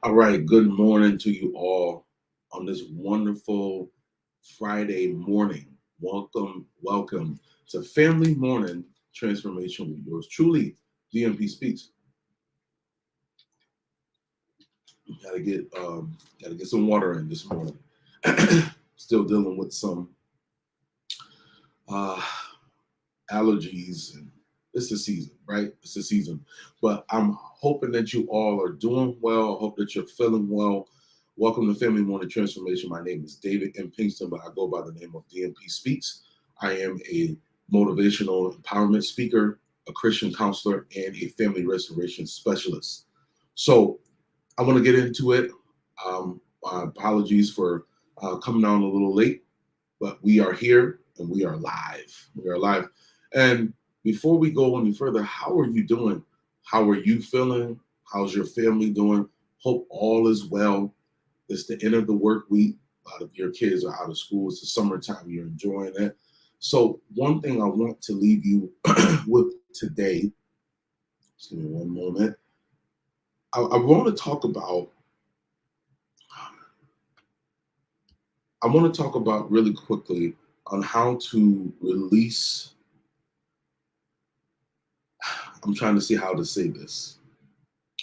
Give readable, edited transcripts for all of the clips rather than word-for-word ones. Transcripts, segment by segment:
All right, good morning to you all on this wonderful Friday morning. Welcome to Family Morning Transformation with yours truly, DMP Speaks. Gotta get some water in this morning. Still dealing with some uh, allergies, and it's the season, right? It's the season. But I'm hoping that you all are doing well. I hope that you're feeling well. Welcome to Family Morning Transformation. My name is David M. Pinkston, but I go by the name of DMP Speaks. I am a motivational empowerment speaker, a Christian counselor, and a family restoration specialist. So I want to get into it. My apologies for coming on a little late, but we are here and we are live. We are live. And before we go any further, how are you doing? How are you feeling? How's your family doing? Hope all is well. It's the end of the work week. A lot of your kids are out of school. It's the summertime. You're enjoying it. So one thing I want to leave you with today, just give me one moment. I want to talk about really quickly on how to release. I'm trying to see how to say this.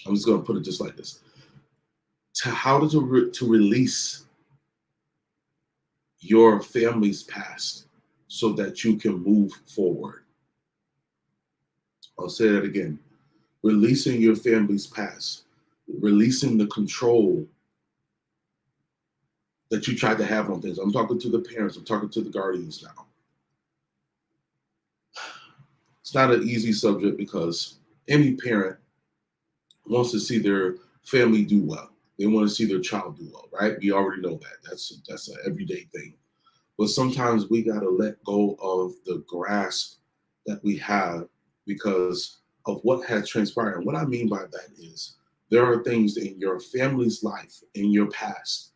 I'm just going to put it just like this. To release your family's past so that you can move forward. I'll say that again. Releasing your family's past, releasing the control that you tried to have on things. I'm talking to the parents, I'm talking to the guardians now. It's not an easy subject because any parent wants to see their family do well. They want to see their child do well, right? We already know that. That's an everyday thing. But sometimes we got to let go of the grasp that we have because of what has transpired. And what I mean by that is there are things in your family's life, in your past,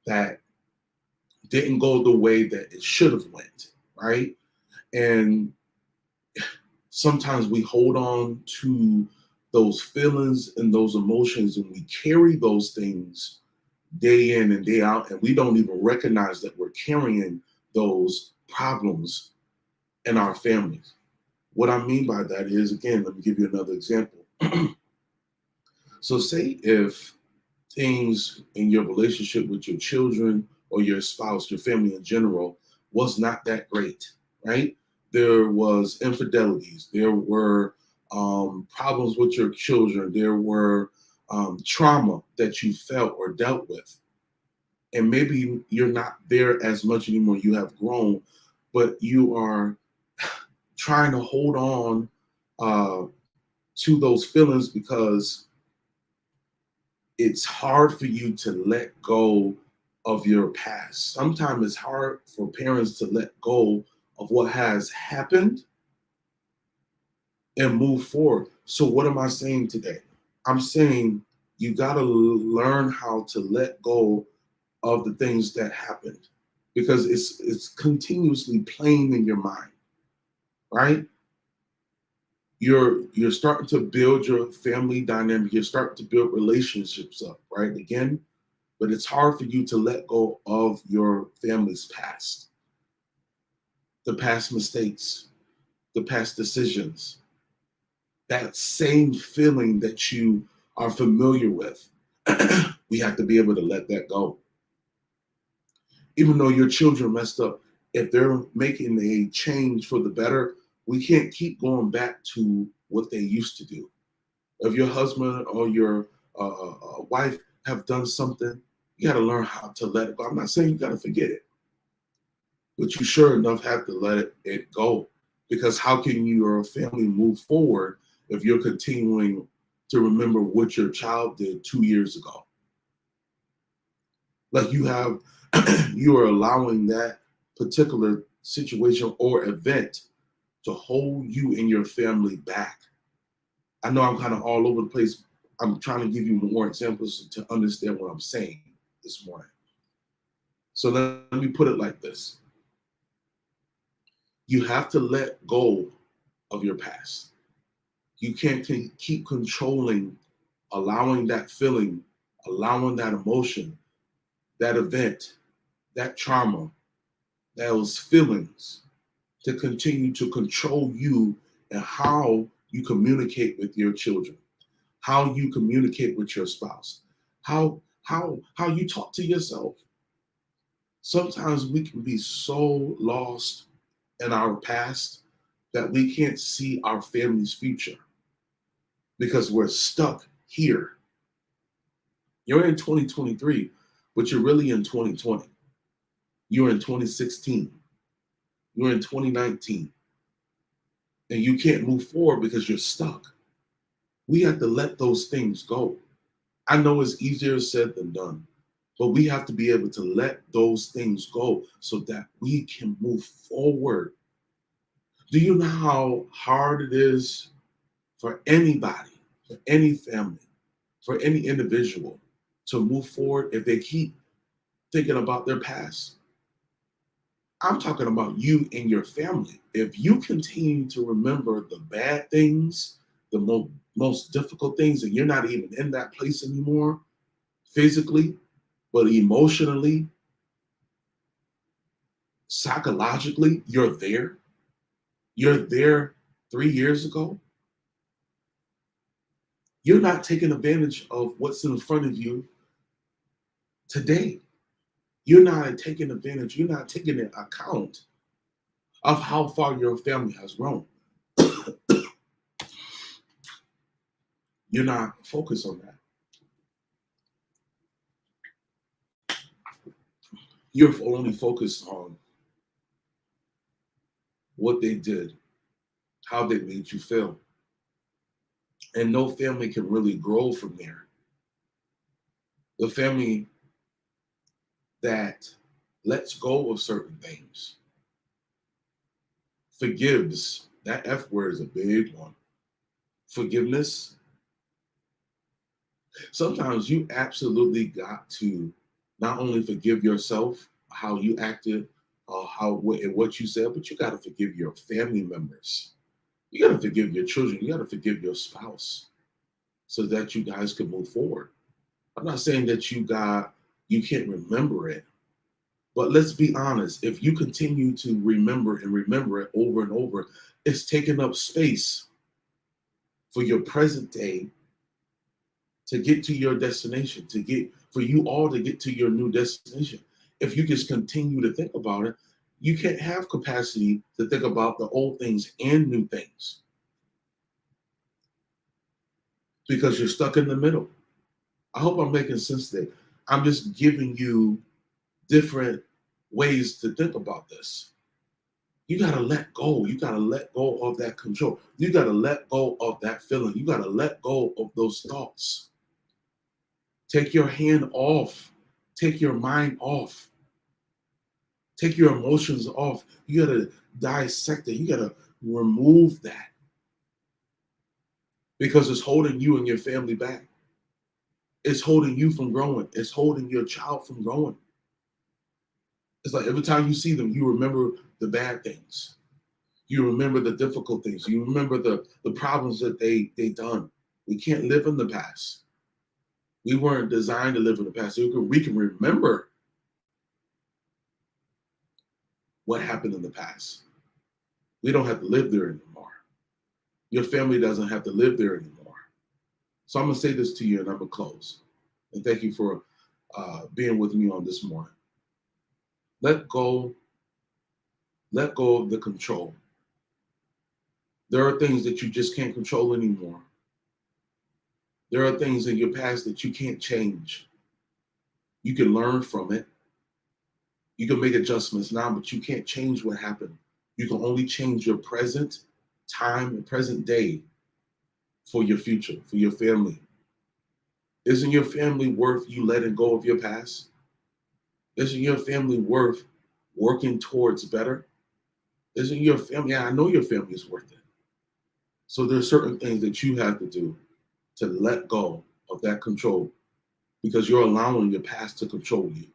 that didn't go the way that it should have went, right? And sometimes we hold on to those feelings and those emotions and we carry those things day in and day out, and we don't even recognize that we're carrying those problems in our families. What I mean by that is, again, let me give you another example. So say if things in your relationship with your children or your spouse, your family in general, was not that great, right? There was infidelities, there were problems with your children, there were trauma that you felt or dealt with. And maybe you're not there as much anymore, you have grown, but you are trying to hold on uh, to those feelings because it's hard for you to let go of your past. Sometimes it's hard for parents to let go of what has happened and move forward. So, what am I saying today? I'm saying you got to learn how to let go of the things that happened because it's continuously playing in your mind, right? You're starting to build your family dynamic. You're starting to build relationships up, right? Again, but it's hard for you to let go of your family's past, the past mistakes, the past decisions, that same feeling that you are familiar with. We have to be able to let that go. Even though your children messed up, if they're making a change for the better, we can't keep going back to what they used to do. If your husband or your wife have done something, you got to learn how to let it go. I'm not saying you got to forget it, but you sure enough have to let it go. Because how can your family move forward if you're continuing to remember what your child did 2 years ago? Like you are allowing that particular situation or event to hold you and your family back. I know I'm kind of all over the place. I'm trying to give you more examples to understand what I'm saying this morning. So let me put it like this. You have to let go of your past. You can't keep controlling, allowing that feeling, allowing that emotion, that event, that trauma, those feelings to continue to control you and how you communicate with your children, how you communicate with your spouse, how you talk to yourself. Sometimes we can be so lost in our past that we can't see our family's future because we're stuck here. You're in 2023, but you're really in 2020. You're in 2016. You're in 2019. And you can't move forward because you're stuck. We have to let those things go. I know it's easier said than done, but we have to be able to let those things go so that we can move forward. Do you know how hard it is for anybody, for any family, for any individual to move forward if they keep thinking about their past? I'm talking about you and your family. If you continue to remember the bad things, the most difficult things, and you're not even in that place anymore, physically, but emotionally, psychologically, you're there. You're there 3 years ago. You're not taking advantage of what's in front of you today. You're not taking advantage, you're not taking into account of how far your family has grown. You're not focused on that. You're only focused on what they did, how they made you feel. And no family can really grow from there. The family that lets go of certain things, forgives, that F word is a big one. Forgiveness. Sometimes you absolutely got to not only forgive yourself, how you acted, what you said, but you got to forgive your family members. You got to forgive your children. You got to forgive your spouse so that you guys can move forward. I'm not saying that you can't remember it, but let's be honest. If you continue to remember and remember it over and over, it's taking up space for your present day to get to your destination, for you all to get to your new destination. If you just continue to think about it, you can't have capacity to think about the old things and new things because you're stuck in the middle. I hope I'm making sense today. I'm just giving you different ways to think about this. You got to let go. You got to let go of that control. You got to let go of that feeling. You got to let go of those thoughts. Take your hand off. Take your mind off. Take your emotions off. You got to dissect it. You got to remove that because it's holding you and your family back. It's holding you from growing. It's holding your child from growing. It's like every time you see them, you remember the bad things. You remember the difficult things. You remember the problems that they done. We can't live in the past. We weren't designed to live in the past. We can remember what happened in the past. We don't have to live there anymore. Your family doesn't have to live there anymore. So I'm going to say this to you and I'm going to close. And thank you for being with me on this morning. Let go of the control. There are things that you just can't control anymore. There are things in your past that you can't change. You can learn from it. You can make adjustments now, but you can't change what happened. You can only change your present time and present day for your future, for your family. Isn't your family worth you letting go of your past? Isn't your family worth working towards better? Isn't your family, yeah, I know your family is worth it. So there's certain things that you have to do to let go of that control, because you're allowing your past to control you.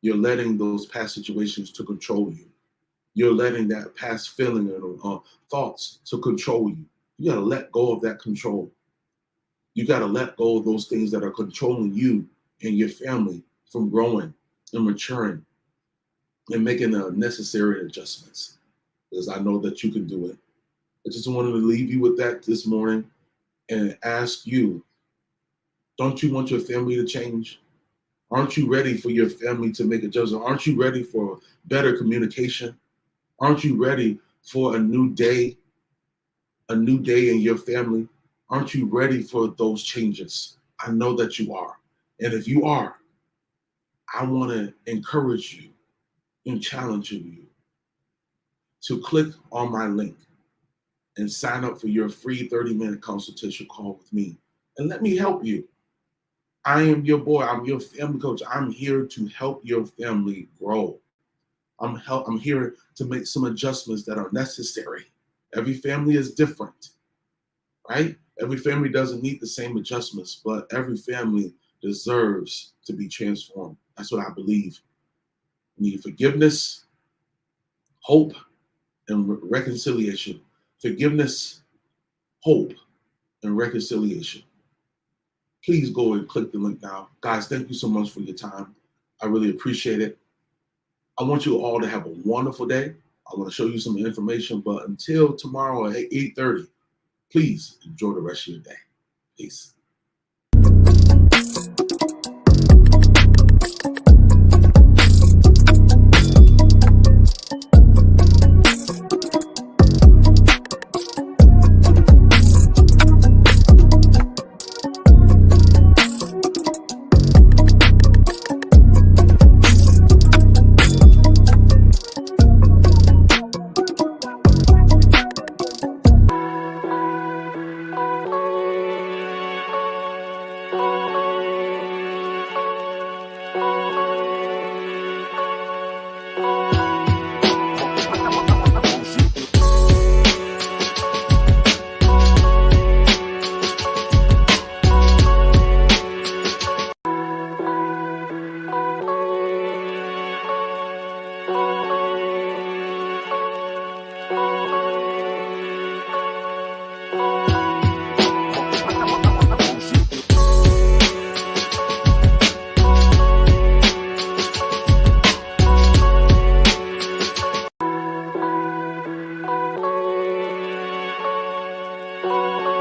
You're letting those past situations to control you. You're letting that past feeling and thoughts to control you. You got to let go of that control. You got to let go of those things that are controlling you and your family from growing and maturing and making the necessary adjustments, because I know that you can do it. I just wanted to leave you with that this morning and ask you, don't you want your family to change? Aren't you ready for your family to make adjustments? Aren't you ready for better communication? Aren't you ready for a new day in your family? Aren't you ready for those changes? I know that you are. And if you are, I want to encourage you and challenge you to click on my link and sign up for your free 30-minute consultation call with me. And let me help you. I am your boy. I'm your family coach. I'm here to help your family grow. I'm here to make some adjustments that are necessary. Every family is different, right? Every family doesn't need the same adjustments, but every family deserves to be transformed. That's what I believe. We need forgiveness, hope, and reconciliation. Forgiveness, hope, and reconciliation. Please go and click the link now. Guys, thank you so much for your time. I really appreciate it. I want you all to have a wonderful day. I want to show you some information, but until tomorrow at 8:30, please enjoy the rest of your day. Peace.